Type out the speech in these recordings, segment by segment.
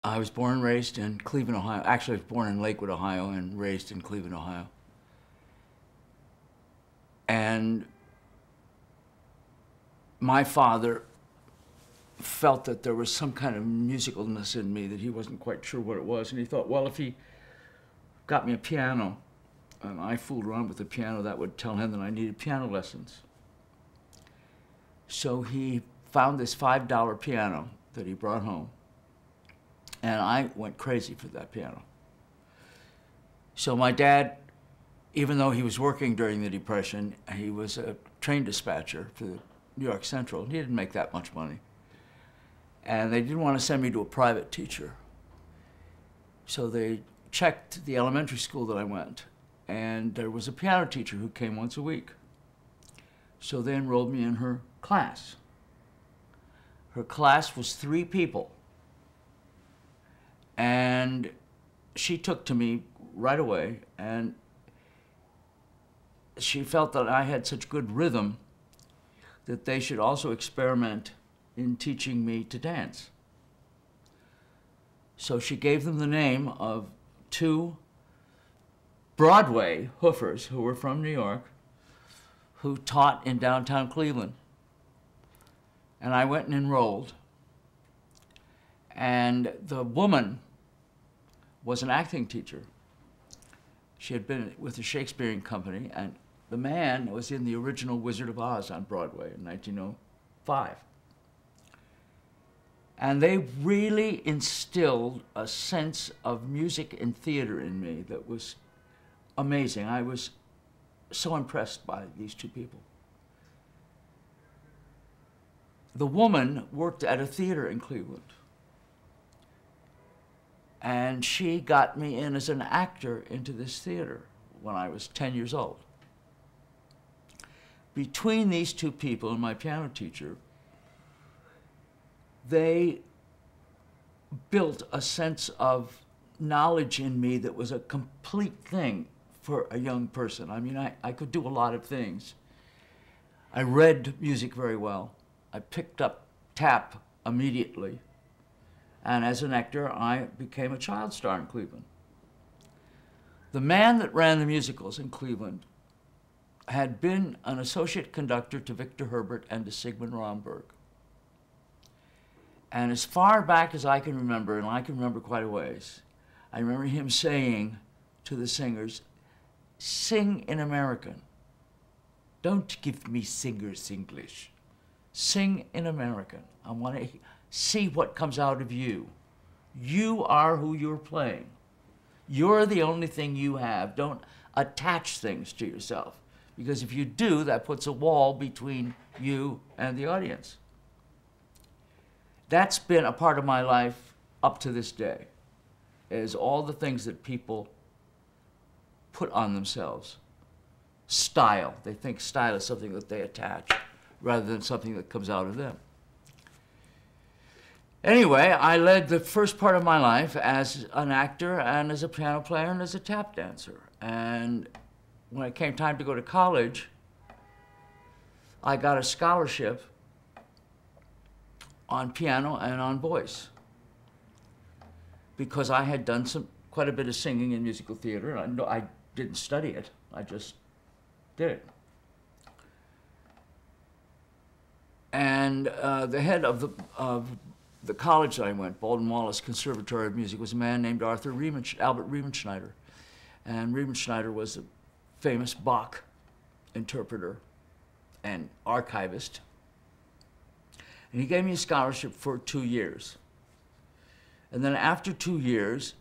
I was born and raised in Cleveland, Ohio. Actually, I was born in Lakewood, Ohio, and raised in Cleveland, Ohio. And my father felt that there was some kind of musicalness in me that he wasn't quite sure what it was. And he thought, well, if he got me a piano, and I fooled around with the piano, that would tell him that I needed piano lessons. So he found this $5 piano that he brought home. And I went crazy for that piano. So my dad, even though he was working during the Depression, he was a train dispatcher for the New York Central. He didn't make that much money. And they didn't want to send me to a private teacher. So they checked the elementary school that I went, and there was a piano teacher who came once a week. So they enrolled me in her class. Her class was 3 people. And she took to me right away, and she felt that I had such good rhythm that they should also experiment in teaching me to dance. So she gave them the name of 2 Broadway hoofers who were from New York, who taught in downtown Cleveland. And I went and enrolled. And the woman was an acting teacher. She had been with the Shakespearean Company, and the man was in the original Wizard of Oz on Broadway in 1905. And they really instilled a sense of music and theater in me that was amazing. I was so impressed by these 2 people. The woman worked at a theater in Cleveland. And she got me in as an actor into this theater when I was 10 years old. Between these 2 people and my piano teacher, they built a sense of knowledge in me that was a complete thing for a young person. I mean, I could do a lot of things. I read music very well. I picked up tap immediately. And as an actor, I became a child star in Cleveland. The man that ran the musicals in Cleveland had been an associate conductor to Victor Herbert and to Sigmund Romberg. And as far back as I can remember, and I can remember quite a ways, I remember him saying to the singers, "Sing in American. Don't give me singer's English. Sing in American. I want to see what comes out of you. You are who you're playing. You're the only thing you have. Don't attach things to yourself. Because if you do, that puts a wall between you and the audience." That's been a part of my life up to this day, is all the things that people put on themselves. Style. They think style is something that they attach rather than something that comes out of them. Anyway, I led the first part of my life as an actor and as a piano player and as a tap dancer. And when it came time to go to college, I got a scholarship on piano and on voice because I had done quite a bit of singing in musical theater. And I didn't study it, I just did it. And the head of the college that I went, Baldwin Wallace Conservatory of Music, was a man named Albert Riemenschneider. And Riemenschneider was a famous Bach interpreter and archivist. And he gave me a scholarship for 2 years. And then after 2 years,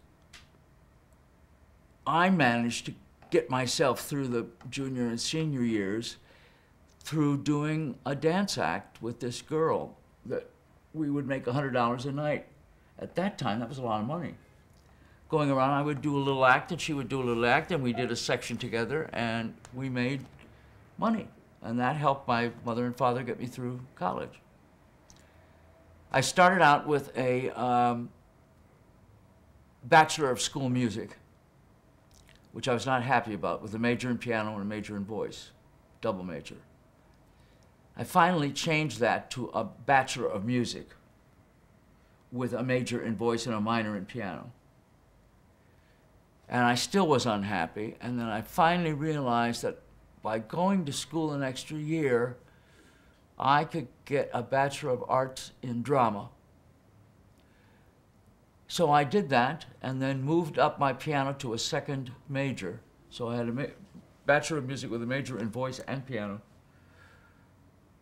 I managed to get myself through the junior and senior years through doing a dance act with this girl that we would make $100 a night. At that time, that was a lot of money. Going around, I would do a little act and she would do a little act, and we did a section together and we made money. And that helped my mother and father get me through college. I started out with a Bachelor of School Music, which I was not happy about, with a major in piano and a major in voice, double major. I finally changed that to a Bachelor of Music, with a major in voice and a minor in piano. And I still was unhappy, and then I finally realized that by going to school an extra year, I could get a Bachelor of Arts in drama. So I did that, and then moved up my piano to a second major. So I had a Bachelor of Music with a major in voice and piano,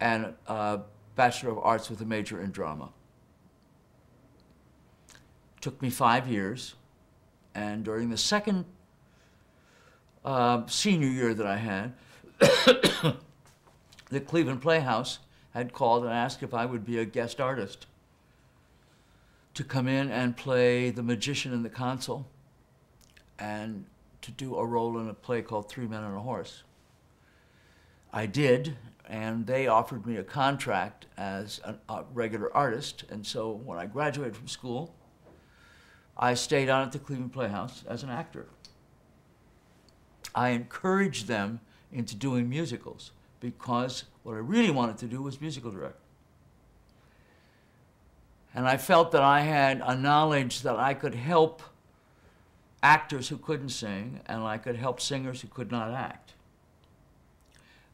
and a Bachelor of Arts with a major in drama. Took me 5 years, and during the second senior year that I had, the Cleveland Playhouse had called and asked if I would be a guest artist to come in and play the magician in the console and to do a role in a play called Three Men and a Horse. I did, and they offered me a contract as a regular artist, and so when I graduated from school, I stayed on at the Cleveland Playhouse as an actor. I encouraged them into doing musicals because what I really wanted to do was musical director. And I felt that I had a knowledge that I could help actors who couldn't sing, and I could help singers who could not act.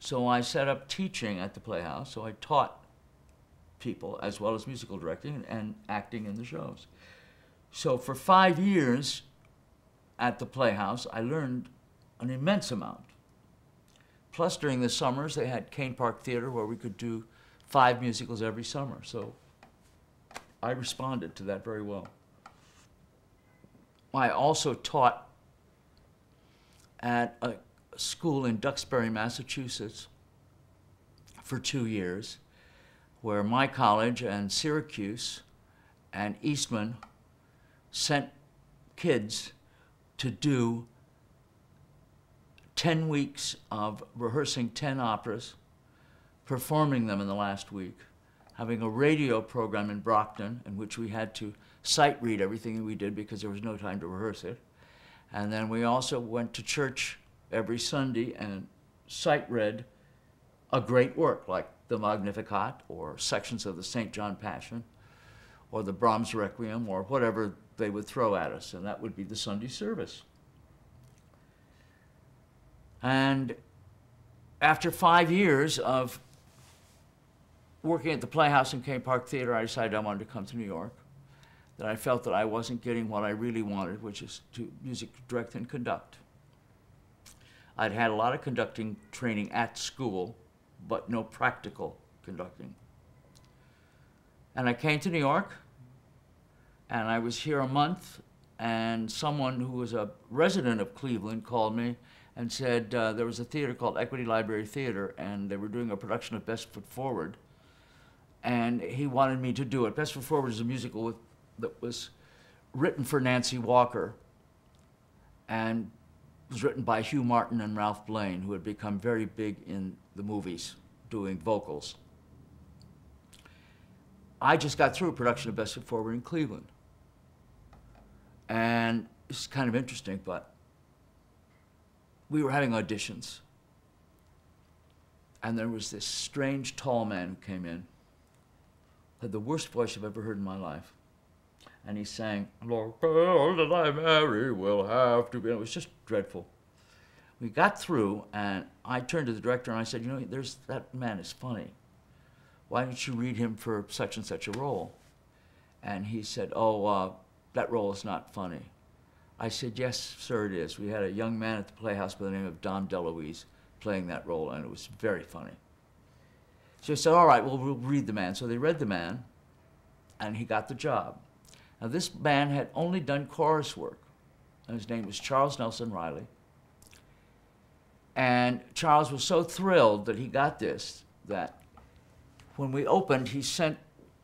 So I set up teaching at the Playhouse, so I taught people as well as musical directing and acting in the shows. So for 5 years at the Playhouse, I learned an immense amount. Plus, during the summers, they had Kane Park Theater where we could do 5 musicals every summer. So I responded to that very well. I also taught at a school in Duxbury, Massachusetts for 2 years, where my college and Syracuse and Eastman sent kids to do 10 weeks of rehearsing 10 operas, performing them in the last week, having a radio program in Brockton in which we had to sight read everything we did because there was no time to rehearse it. And then we also went to church every Sunday and sight read a great work like the Magnificat or sections of the St. John Passion or the Brahms Requiem or whatever they would throw at us, and that would be the Sunday service. And after 5 years of working at the Playhouse and Kane Park Theater, I decided I wanted to come to New York, that I felt that I wasn't getting what I really wanted, which is to music direct and conduct. I'd had a lot of conducting training at school, but no practical conducting. And I came to New York, and I was here a month, and someone who was a resident of Cleveland called me and said there was a theater called Equity Library Theater, and they were doing a production of Best Foot Forward, and he wanted me to do it. Best Foot Forward is a musical that was written for Nancy Walker, and was written by Hugh Martin and Ralph Blaine, who had become very big in the movies, doing vocals. I just got through a production of Best Foot Forward in Cleveland. And it's kind of interesting, but we were having auditions. And there was this strange tall man who came in, had the worst voice I've ever heard in my life. And he sang, "The girl that I marry will have to be," and it was just dreadful. We got through, and I turned to the director and I said, "You know, that man is funny. Why don't you read him for such and such a role?" And he said, "Oh, that role is not funny." I said, "Yes, sir, it is. We had a young man at the Playhouse by the name of Don DeLuise playing that role, and it was very funny." So he said, "All right, well, we'll read the man." So they read the man, and he got the job. Now, this man had only done chorus work, and his name was Charles Nelson Riley. And Charles was so thrilled that he got this, that when we opened, he sent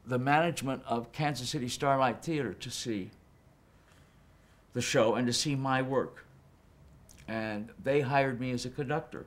the management of Kansas City Starlight Theater to see the show and to see my work. And they hired me as a conductor.